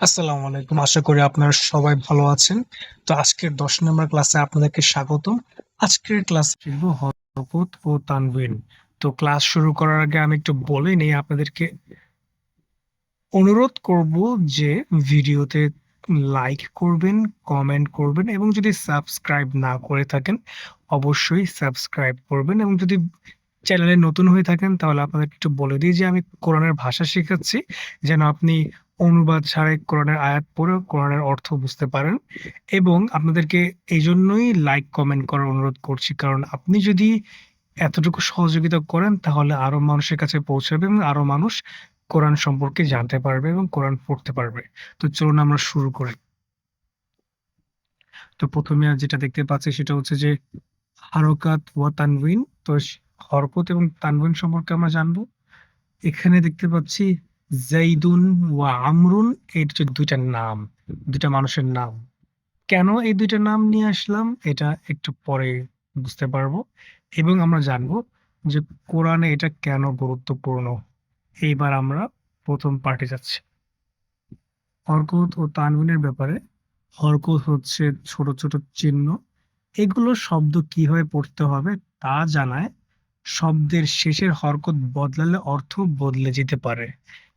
আসসালামু আলাইকুম। আশা করি আপনারা সবাই ভালো আছেন। তো আজকের ১০ নম্বর ক্লাসে আপনাদেরকে স্বাগতম। আজকের ক্লাস শিখব হরকত ও তানভীন। তো ক্লাস শুরু করার আগে আমি একটু বলে নেই আপনাদেরকে অনুরোধ করব যে ভিডিওতে লাইক করবেন, কমেন্ট করবেন এবং যদি সাবস্ক্রাইব না করে থাকেন অবশ্যই সাবস্ক্রাইব করবেন এবং যদি চ্যানেলে নতুন হয়ে থাকেন তাহলে আপনাদেরকে একটু বলে দিই যে আমি কোরআনের ভাষা শেখাচ্ছি যেন আপনি অনুবাদ ছাড়াই কোরআনের আয়াত পড়ে কোরআনের অর্থ বুঝতে পারেন এবং আপনাদেরকে এইজন্যই লাইক কমেন্ট করার অনুরোধ করছি। কারণ আপনি যদি এতটুকু সহযোগিতা করেন তাহলে আরো মানুষের কাছে পৌঁছাবে এবং আরো মানুষ কোরআন সম্পর্কে জানতে পারবে এবং কোরআন পড়তে পারবে। তো চলুন আমরা শুরু করি। তো ১ম এ যেটা দেখতে পাচ্ছি সেটা হচ্ছে যে হারকাত ওয়া তানউইন। তো হরকত এবং তানউইন সম্পর্কে আমরা জানবো। এখানে দেখতে পাচ্ছি যাইদুন ওয়া আমরুন, এই হচ্ছে ২ টা নাম, ২ টা মানুষের নাম। কেন এই ২ টা নাম নিয়ে আসলাম এটা একটু পরে বুঝতে পারবো এবং আমরা জানবো যে কোরআনে এটা কেন গুরুত্বপূর্ণ। এইবার আমরা ১ম পার্টে যাচ্ছি। হরকত ও তানউইনের ব্যাপারে। হরকত হচ্ছে ছোট, ছোট চিহ্ন। এগুলো শব্দ কিভাবে পড়তে হবে তা জানায়। শব্দের শেষের হরকত বদলালে অর্থ বদলে যেতে পারে।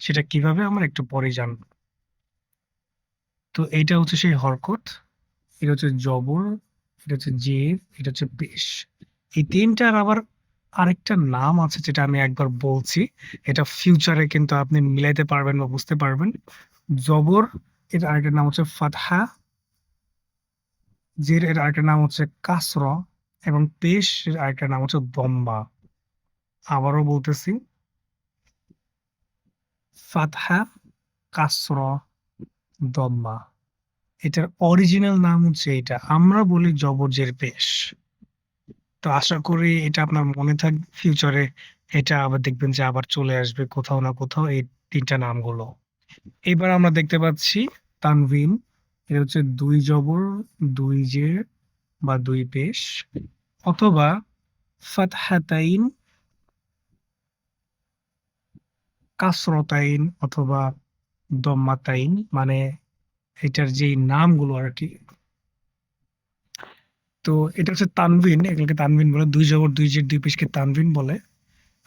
সেটা কিভাবে আমরা একটু পরেই জানব। তো এইটা হচ্ছে সেই হরকত, এটা হচ্ছে জবর, এটা হচ্ছে জের, এটা হচ্ছে পেশ। এই ৩ টার আবার আরেকটা নাম আছে যেটা আমি একবার বলছি। এটা ফিউচারে কিন্তু আপনি মিলাইতে পারবেন বা বুঝতে পারবেন। জবর এর আরেকটা নাম হচ্ছে ফাতহা, জের এর আরেকটা নাম হচ্ছে কাসরা এবং পেশ এর আরেকটা নাম হচ্ছে দম্মা। আবারও বলতেছি, ফাতহা, কাসরা, দম্মা। এটার অরিজিনাল নাম হচ্ছে এটা। আমরা বলি জবর জের পেশ। তো আশা করি এটা আপনার মনে থাকবে। ফিউচারে এটা আবার দেখবেন যে আবার চলে আসবে কোথাও না কোথাও এই ৩ টা নামগুলো। এবার আমরা দেখতে পাচ্ছি তানভিন। এটা হচ্ছে ২ জবর, ২ জের বা ২ পেশ অথবা ফাতহাতাইন, কাসরতাইন অথবা দম্মাতাইন, মানে এটার যেই নামগুলো আরকি। তো এটা হচ্ছে তানভিন, এগুলোকে তানভিন বলে। ২ জবর ২ জের ২ পেশকে তানভিন বলে।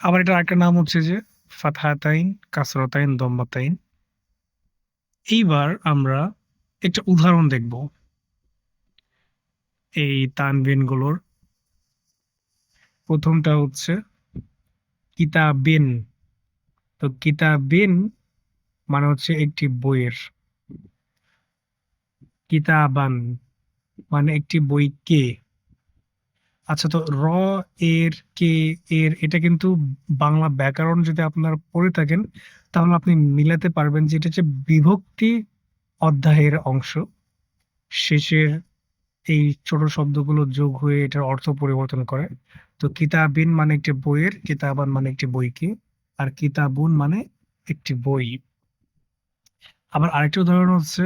আবার এটার আরেকটা নাম হচ্ছে যে ফাতহাতাইন, কাসরাতাইন, দম্মাতাইন। এইবার আমরা একটা উদাহরণ দেখব এই তানভিনগুলোর। ১ম টা হচ্ছে কিতাবিন। তো কিতাবিন মানে হচ্ছে একটি বইয়ের। কিতাবান মানে একটি বইকে। আচ্ছা, তো র, এর, কে, এর এটা কিন্তু বাংলা ব্যাকরণ যদি আপনারা পড়ে থাকেন তাহলে আপনি মিলাতে পারবেন যে এটা হচ্ছে বিভক্তি অধ্যায়ের অংশ। শেষের এই ছোট শব্দগুলো যোগ হয়ে এটার অর্থ পরিবর্তন করে। তো কিতাবিন মানে একটি বইয়ের, কিতাবান মানে একটি বইকে, আর কিতাবুন মানে একটি বই। আবার আরেকটা উদাহরণ হচ্ছে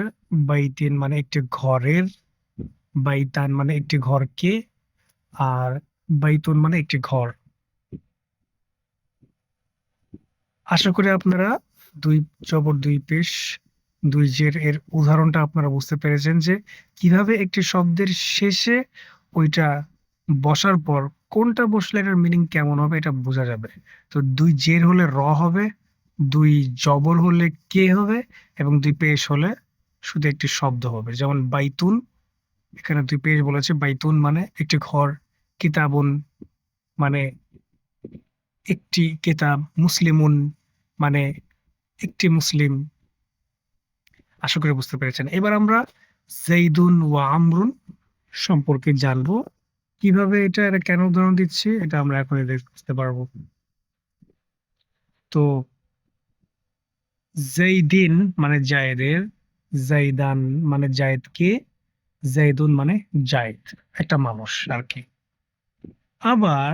বাইতিন মানে একটি ঘরের, বাইতান মানে একটি ঘরকে, আর বাইতুন মানে একটি ঘর। আশা করি আপনারা ২ জবর ২ পেশ ২ জের এর উদাহরণটা আপনারা বুঝতে পেরেছেন যে কিভাবে একটি শব্দের শেষে ওইটা বসার পর কোনটা বসলে এটার মিনিং কেমন হবে এটা বোঝা যাবে। তো ২ জের হলে র হবে, ২ জবর হলে কে হবে এবং ২ পেশ হলে শুধু একটি শব্দ হবে। যেমন বাইতুন, এখানে ২ পেশ বলেছে। বাইতুন মানে একটি ঘর, কিতাবুন মানে একটি কেতাব, মুসলিমুন মানে একটি মুসলিম। আশা করি বুঝতে পেরেছেন। এবার আমরা যাইদুন ওয়া আমরুন সম্পর্কে জানবো। কিভাবে এটা কেন উদাহরণ দিচ্ছি এটা আমরা এখনই বুঝতে পারবো। তো যাইদিন মানে জায়েদের, যাইদান মানে জায়েদকে, যাইদুন মানে জায়েদ, একটা মানুষ আরকি। আবার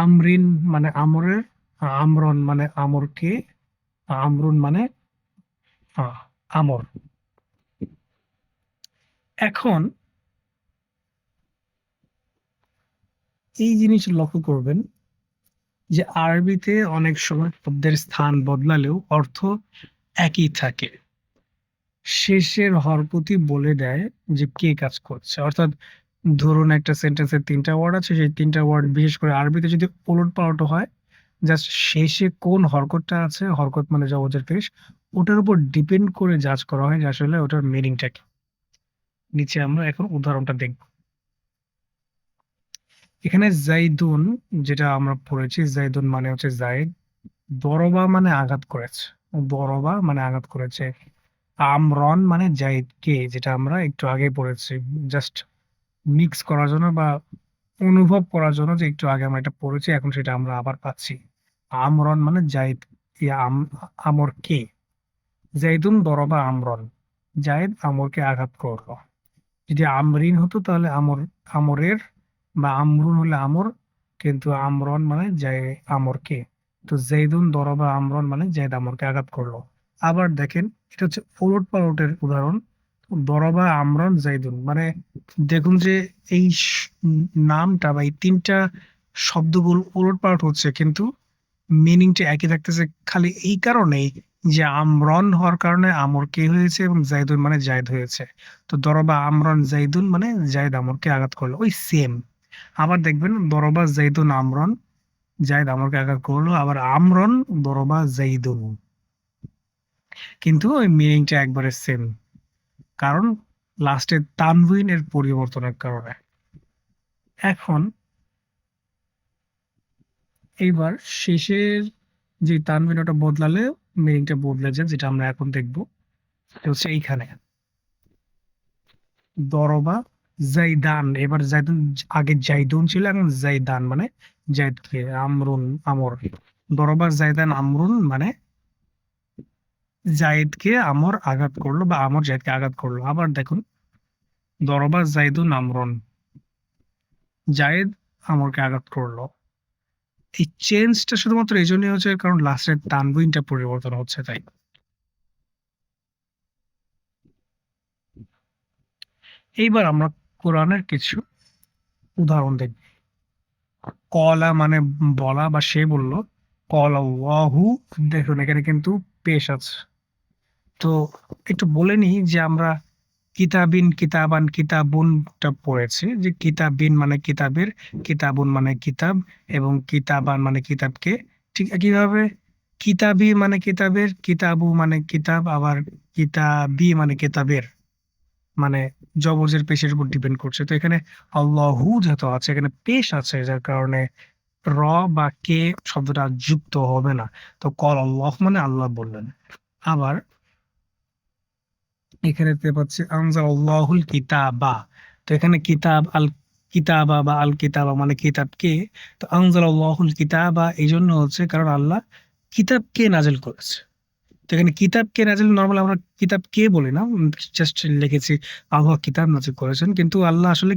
আমরিন মানে আমরের, আমরন মানে আমরকে, আমরুন মানে আমর। এখন এই জিনিস লক্ষ্য করবেন যে আরবিতে অনেক সময় শব্দের স্থান বদলালেও অর্থ একই থাকে। শেষের হরকতই বলে দেয় যে কে কাজ করছে। অর্থাৎ ধরুন একটা সেন্টেন্সে ৩ টা ওয়ার্ড আছে, সেই ৩ টা ওয়ার্ড বিশেষ করে আরবিতে যদি ওলটপালট হয়, জাস্ট শেষে কোন হরকতটা আছে, হরকত মানে জবজের পেশ, ওটার উপর ডিপেন্ড করে জাজ করা হয় যে আসলে ওটার মিনিংটা কি। নিচে আমরা এখন উদাহরণটা দেখব। এখানে জাইদুন যেটা আমরা পড়েছি, জাইদুন মানে হচ্ছে জায়েদ, দরবা মানে আঘাত করেছে, দরবা মানে আঘাত করেছে। আমরন মানে জায়েদকে, যেটা আমরা একটু আগে পড়েছি, জাস্ট মিক্স করার জন্য বা অনুভব করার জন্য যে একটু আগে আমরা এটা পড়েছি, এখন সেটা আমরা আবার পাচ্ছি। আমরন মানে জায়েদ, আমরকে। জাইদুন দরবা আমরন, জায়েদ আমরকে আঘাত করলো। যদি আমরিন হতো তাহলে আমরের বা আমরুন হলে আমর, কিন্তু আমরন মানে আমরকে। তো জাইদুন দরবা আমরন মানে জায়েদ আমরকে আঘাত করলো। আবার দেখেন, এটা হচ্ছে ওলট পালটের উদাহরণ। দরবা আমরন জাইদুন মানে দেখুন যে এই নামটা বা এই ৩ টা শব্দগুলো ওলট পালট হচ্ছে, কিন্তু মিনিংটা একই থাকতেছে, খালি এই কারণেই যে আমরন হওয়ার কারণে আমর কে হয়েছে এবং জাইদুন মানে জায়েদ হয়েছে। তো দরবা আমরন জাইদুন মানে জায়েদ আমরকে আঘাত করলো, ওই সেম। আবার দেখবেন দরবা জাইদুন আমরন, জায়েদ আমরকে আঘাত করলো, আবার আমরন দরবা জাইদুন, কিন্তু ওই মিনিংটা একবারে সেম, কারণ লাস্টে তানউইন এর পরিবর্তনের কারণে। এখন এইবার শেষের যে তানউইন ওটা বদলালে মিনিংটা বদলে যায়, যেটা আমরা এখন দেখবো। এটা হচ্ছে এইখানে দরবা জাইদান, এবার জাইদুন, আগে জাইদুন ছিল, এখন জাইদান মানে জাইদকে, আমরুন আমর। দরবা জাইদান আমরুন মানে জায়েদকে আমর আঘাত করলো বা আমর জায়েদকে আঘাত করলো। আবার দেখুন দরবা জাইদুন আমরন, জায়েদ আমরকে আঘাত করলো। এই চেঞ্জটা শুধুমাত্র এই জন্যই হচ্ছে কারণ লাস্টের তানউইনটা পরিবর্তন হচ্ছে, তাই। এইবার আমরা কোরআনের কিছু উদাহরণ দেখব। কলা মানে বলা বা সে বলল, কল আল্লাহু, দেখুন এখানে কিন্তু পেশ আছে। তো একটু বলে নিই যে আমরা কিতাবিন কিতাবান কিতাবুনটা পড়েছি, যে কিতাবিন মানে কিতাবের, কিতাবুন মানে কিতাব, এবং কিতাবান মানে কিতাবকে। ঠিক একইভাবে কিতাবি মানে কিতাবের, কিতাবু মানে কিতাব, আবার কিতাবি মানে কিতাবের, মানে জবজের পেশের উপর ডিপেন্ড করছে। তো এখানে আল্লাহু যেহেতু আছে, এখানে পেশ আছে, যার কারণে র বা কে শব্দটা যুক্ত হবে না। তো কল আল্লাহ মানে আল্লাহ বললেন। আবার এখানে দেখতে পাচ্ছি আনজালাল্লাহুল কিতাবা, তো এখানে কিতাব আল কিতাবা বা আল কিতাবা মানে কিতাবকে। তো আনজালাল্লাহুল কিতাবা এই জন্য হচ্ছে কারণ আল্লাহ কিতাবকে নাজিল করেছে। তো এখানে কিতাবকে নাজিল, নরমাল আমরা কিতাব কে বলি না, জাস্ট লিখেছি আল্লাহ কিতাব নাজিল করেছেন, কিন্তু আল্লাহ আসলে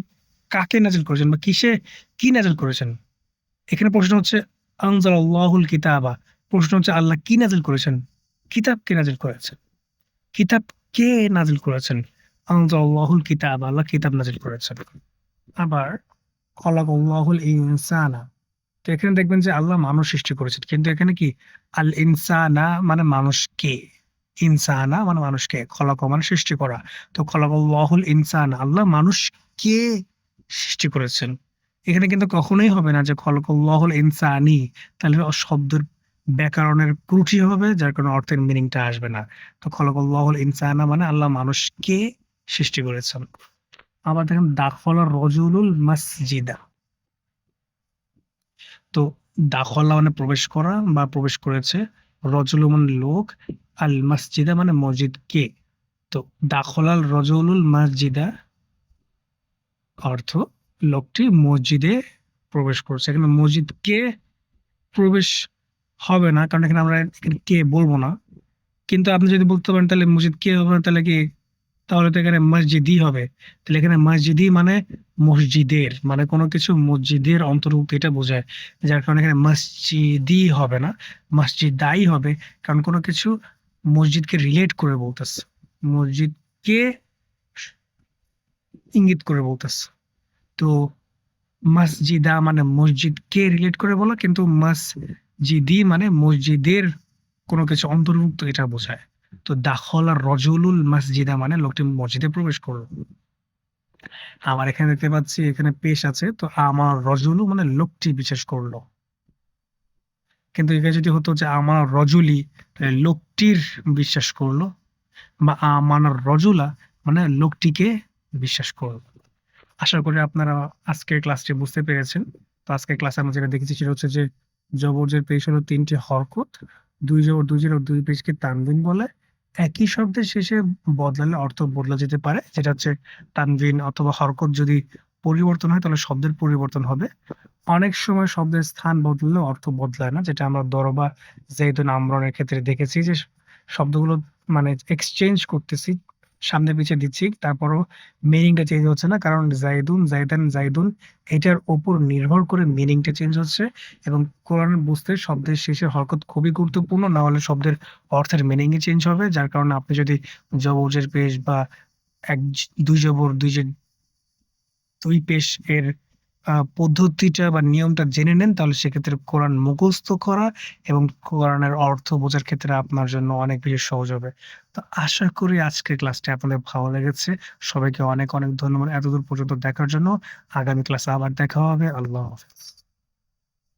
কাকে নাজিল করেছেন বা কিসে কি নাজিল করেছেন। এখানে প্রশ্ন হচ্ছে আনজালাল্লাহুল কিতাবা, প্রশ্ন হচ্ছে আল্লাহ কি নাজিল করেছেন, কিতাব কে নাজিল করেছেন, কিতাব কে নাজিল করেছেন, আনজালাল্লাহুল কিতাব, আল্লাহ কিতাব নাজিল করেছেন। আবার খলাকাল্লাহুল ইনসানা, তো এখানে দেখবেন যে আল্লাহ মানুষ সৃষ্টি করেছেন, কিন্তু এখানে কি আল ইনসানা মানে মানুষকে, ইনসানা মানে মানুষকে, খলাক মানে সৃষ্টি করা। তো খলাকাল্লাহুল ইনসানা, আল্লাহ মানুষকে সৃষ্টি করেছেন। এখানে কিন্তু কখনোই হবে না যে খলাকাল্লাহুল ইনসানি, তাহলে শব্দের ব্যাকরণের ত্রুটি হবে, যার কারণে অর্থের মিনিংটা আসবে না। তো খলাকাল্লাহুল ইনসানা মানে আল্লাহ মানুষকে সৃষ্টি করেছেন। আবার দেখেন দাখলা রজুলুল মাসজিদা, তো দাখলা মানে প্রবেশ করা বা প্রবেশ করেছে, রজুলু মানে লোক, আল মাসজিদা মানে মসজিদকে। তো দাখলাল রজুলুল মাসজিদা অর্থ লোকটি মসজিদে প্রবেশ করছে। এখানে মসজিদকে প্রবেশ হবে না, কারণ এখানে আমরা এখানে কে বলবো না। কিন্তু আপনি যদি বলতে পারেন তাহলে মসজিদ কে হবে না, তাহলে কি, তাহলে তো এখানে মসজিদই হবে। তাহলে এখানে মসজিদই মানে মসজিদের, মানে কোনো কিছু মসজিদের অন্তর্ভুক্ত এটা বোঝায়, যার কারণে এখানে মসজিদই হবে না, মসজিদাই হবে, কারণ কোনো কিছু মসজিদকে রিলেট করে বলতেছে, মসজিদকে ইঙ্গিত করে বলতেছে। তো মসজিদা মানে মসজিদকে রিলেট করে বলা, কিন্তু মসজিদি মানে মসজিদের কোনো কিছু অন্তর্ভুক্ত এটা বোঝায়। তো দাখলা রজুলুল মাসজিদা মানে লোকটি মসজিদে প্রবেশ করলো। আবার এখানে দেখতে পাচ্ছি এখানে পেশ আছে, তো আমার রজুলু মানে লোকটি বিশেষ করলো। কিন্তু এখানে যদি হতো যে আমার রজুলি, তাহলে লোকটির বিশ্বাস করলো, বা আমানার রজুলা মানে লোকটিকে বিশ্বাস করলো। আশা করি আপনারা আজকের ক্লাসটি বুঝতে পেরেছেন। তো আজকের ক্লাসে আমরা যেটা দেখেছি সেটা হচ্ছে যে জবরজের পেশ হলো ৩টি হরকত, ২ জবর ২ জের ২ পেশকে তানবিন বলে। একই শব্দের শেষে বদলালে অর্থ বদলে যেতে পারে। যেটা হচ্ছে তানবিন অথবা হরকত যদি পরিবর্তন হয় তাহলে শব্দের পরিবর্তন হবে। অনেক সময় শব্দের স্থান বদলালে অর্থ বদলায় না। যেটা আমরা দরবা, যাইদুন, আমরনের ক্ষেত্রে দেখেছি যে শব্দগুলো মানে এক্সচেঞ্জ করতেছি, সামনে পিছে দিচ্ছি। তারপরও মিনিংটা চেঞ্জ হচ্ছে না। কারণ যাইদুন, যাইদান, যাইদুন এটার উপর নির্ভর করে মিনিংটা চেঞ্জ হচ্ছে, এবং কোরআন বুঝতে শব্দের শেষে হরকত খুবই গুরুত্বপূর্ণ। না হলে শব্দের অর্থের মিনিংই চেঞ্জ হবে। যার কারণে আপনি যদি জবরের পেশ বা ২ জবর ২ জের ২ পেশ এর পদ্ধতিটা বা নিয়মটা জেনে নেন, তাহলে সেক্ষেত্রে কোরআন মুখস্থ করা এবং কোরআনের অর্থ বোঝার ক্ষেত্রে আপনার জন্য অনেক বেশি সহজ হবে। তো আশা করি আজকের ক্লাসটি আপনাদের ভালো লেগেছে। সবাইকে অনেক, অনেক ধন্যবাদ এতদূর পর্যন্ত দেখার জন্য। আগামী ক্লাসে আবার দেখা হবে। আল্লাহ হাফেজ।